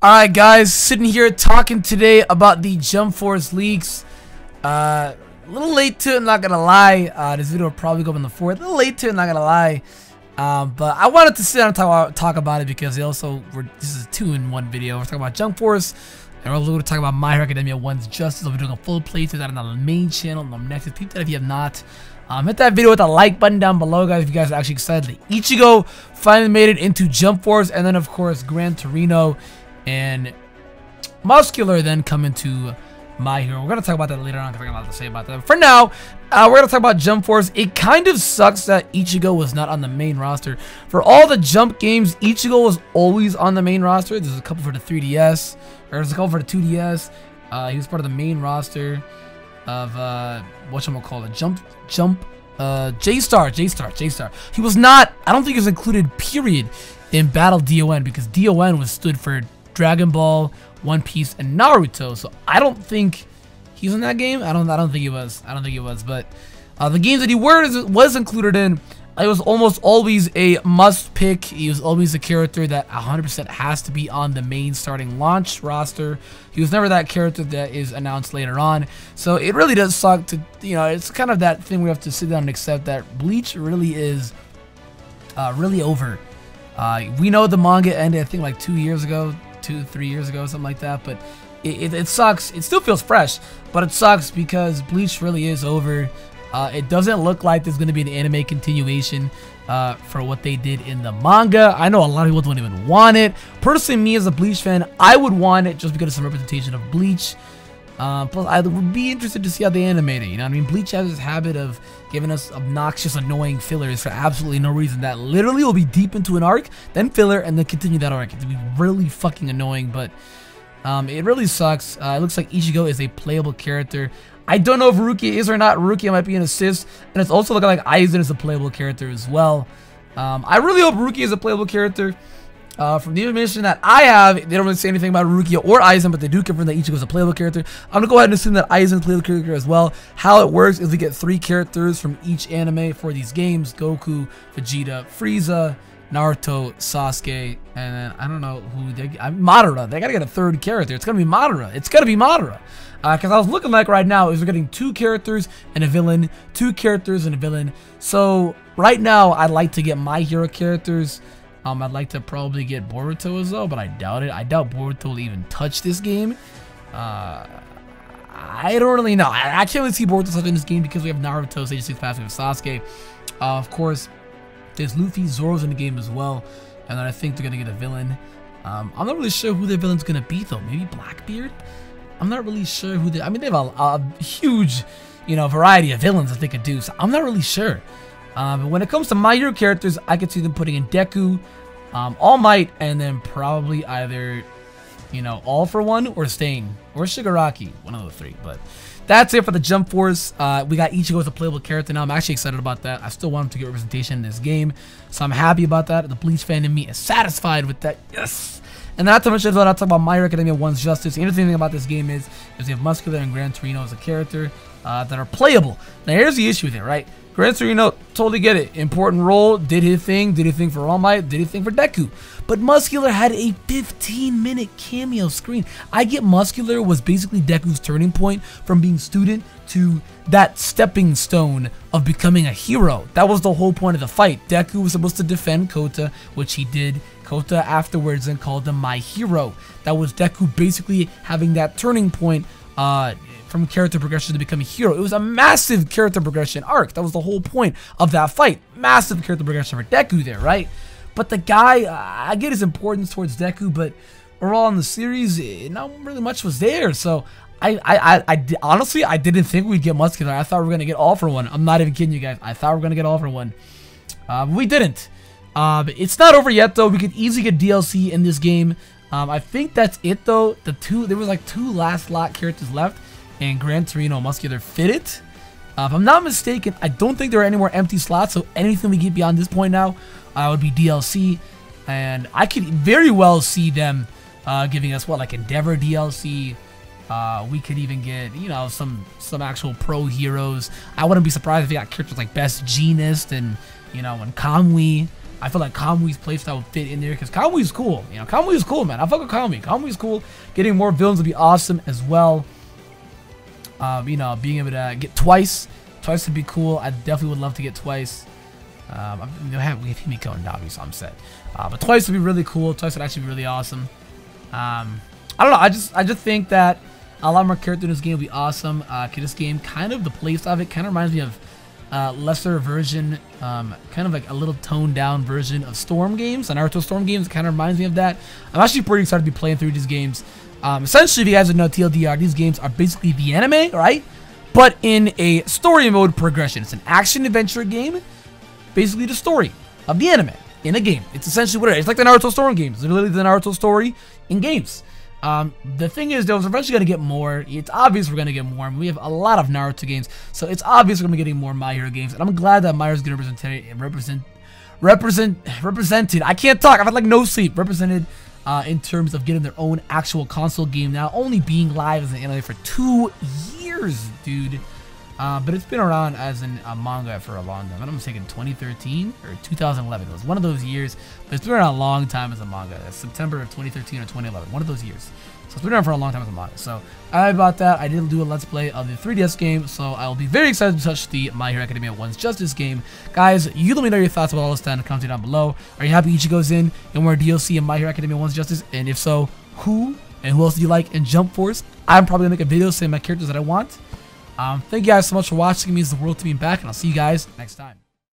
Alright guys, sitting here talking today about the Jump Force leaks. A little late to it, I'm not gonna lie. This video will probably go up on the 4th. A little late to it, I'm not gonna lie. But I wanted to sit down and talk about it because this is a 2-in-1 video. We're talking about Jump Force, and we're going to talk about My Hero Academia 1's Justice. We'll be doing a full playthrough of that on the main channel, AkumaNexus. Peep that if you have not. Hit that video with a like button down below, guys, if you guys are actually excited that Ichigo finally made it into Jump Force, and then of course Gran Torino and Muscular then come into My Hero. We're going to talk about that later on because I got a lot to say about that. But for now, we're going to talk about Jump Force. It kind of sucks that Ichigo was not on the main roster. For all the Jump games, Ichigo was always on the main roster. There's a couple for the 3DS, or there's a couple for the 2DS. He was part of the main roster of whatchamacallit, J-Star. He was not, I don't think he was included, period, in Battle DON, because DON stood for Dragon Ball, One Piece, and Naruto. So I don't think he was in that game. I don't think he was. But the games that he was included in, it was almost always a must pick. He was always a character that 100% has to be on the main starting launch roster. He was never that character that is announced later on. So it really does suck to, it's kind of that thing we have to sit down and accept that Bleach really is really over. We know the manga ended, I think, like 2 years ago, 3 years ago, something like that. But it sucks. It still feels fresh, but it sucks because Bleach really is over. It doesn't look like there's going to be an anime continuation for what they did in the manga. I know a lot of people don't even want it. Personally, me as a Bleach fan, I would want it just because it's some representation of Bleach. Plus, I would be interested to see how they animate it. You know what I mean? Bleach has this habit of giving us obnoxious, annoying fillers for absolutely no reason that literally will be deep into an arc, then filler, and then continue that arc. It'll be really fucking annoying, but it really sucks. It looks like Ichigo is a playable character. I don't know if Rukia is or not. Rukia might be an assist, and it's also looking like Aizen is a playable character as well. I really hope Rukia is a playable character. From the information that I have, they don't really say anything about Rukia or Aizen, but they do confirm that Ichigo is a playable character. I'm going to go ahead and assume that Aizen is a playable character as well. How it works is we get 3 characters from each anime for these games: Goku, Vegeta, Frieza, Naruto, Sasuke, and then I don't know who Madara. They gotta get a 3rd character. It's gonna be Madara. Because I was looking like right now is we're getting 2 characters and a villain, 2 characters and a villain. So right now I'd like to get My Hero characters. I'd like to probably get Boruto as well, but I doubt it. I doubt Boruto will even touch this game. I don't really know. I can't really see Boruto touching this game because we have Naruto, Sage 6 Path, we have Sasuke. Of course, there's Luffy, Zoro's in the game as well, and then I think they're gonna get a villain. I'm not really sure who their villain's gonna be though. Maybe Blackbeard. I'm not really sure who they. I mean, they have a huge, variety of villains that they could do. So I'm not really sure. But when it comes to My Hero characters, I could see them putting in Deku, All Might, and then probably either, All for One or Stain or Shigaraki, one of the 3. But that's it for the Jump Force. We got Ichigo as a playable character now. I'm actually excited about that. I still want him to get representation in this game, so I'm happy about that. The Bleach fan in me is satisfied with that. Yes. And not to mention as well, I'll talk about My Hero Academia 1's Justice. The interesting thing about this game is we have Muscular and Gran Torino as a character that are playable. Now here's the issue with it, right? Gran Torino, totally get it. Important role, did his thing for All Might, did his thing for Deku. But Muscular had a 15-minute cameo screen. I get Muscular was basically Deku's turning point from being student to that stepping stone of becoming a hero. That was the whole point of the fight. Deku was supposed to defend Kota, which he did. Kota afterwards then called him my hero. That was Deku basically having that turning point from character progression to become a hero. It was a massive character progression arc. That was the whole point of that fight. Massive character progression for Deku there, right? But the guy, I get his importance towards Deku, but overall in the series, not really much was there. So honestly, I didn't think we'd get Muscular. I thought we were going to get All for One. I'm not even kidding you guys. I thought we were going to get All for One. We didn't. But it's not over yet, though. We could easily get DLC in this game. I think that's it, though. There was like 2 last lot characters left, and Gran Torino Muscular fit it. If I'm not mistaken, I don't think there are any more empty slots, so anything we get beyond this point now would be DLC. And I could very well see them giving us, like Endeavor DLC. We could even get, some actual pro heroes. I wouldn't be surprised if we got characters like Best Genist and, and Kamui. I feel like Kamui's playstyle would fit in there because Kamui's cool. You know, Kamui's cool, man. I fuck with Kamui. Kamui's cool. Getting more villains would be awesome as well. You know, being able to get twice would be cool. I definitely would love to get twice. We have Himiko and Navi, so I'm set. But twice would be really cool. Twice would actually be really awesome. I don't know. I just think that a lot more character in this game would be awesome. This game, kind of the playstyle of it, kind of reminds me of lesser version, kind of like a little toned down version of Storm games, the Naruto Storm games. It kind of reminds me of that. I'm actually pretty excited to be playing through these games. Essentially, if you guys would know TLDR, these games are basically the anime, right? But in a story mode progression. It's an action adventure game, basically the story of the anime in a game. It's essentially what it is. It's like the Naruto Storm games. It's literally the Naruto story in games. The thing is, though, we're eventually going to get more. It's obvious we're going to get more. I mean, we have a lot of Naruto games, so it's obvious we're going to be getting more My Hero games. And I'm glad that My Hero's going to represented. I can't talk. I've had like no sleep. Represented in terms of getting their own actual console game now, only being live as an anime for 2 years, dude. But it's been around as a manga for a long time. I don't know if it's taken 2013 or 2011. It was one of those years, but it's been around a long time as a manga. It's September of 2013 or 2011, one of those years. So it's been around for a long time as a manga. So I about that. I did do a Let's Play of the 3DS game, so I'll be very excited to touch the My Hero Academia One's Justice game. Guys, you let me know your thoughts about all this in the comments down below. Are you happy Ichigo's in and more DLC in My Hero Academia One's Justice? And if so, who and who else do you like in Jump Force? I'm probably going to make a video saying my characters that I want. Thank you guys so much for watching. It means the world to me back, and I'll see you guys next time.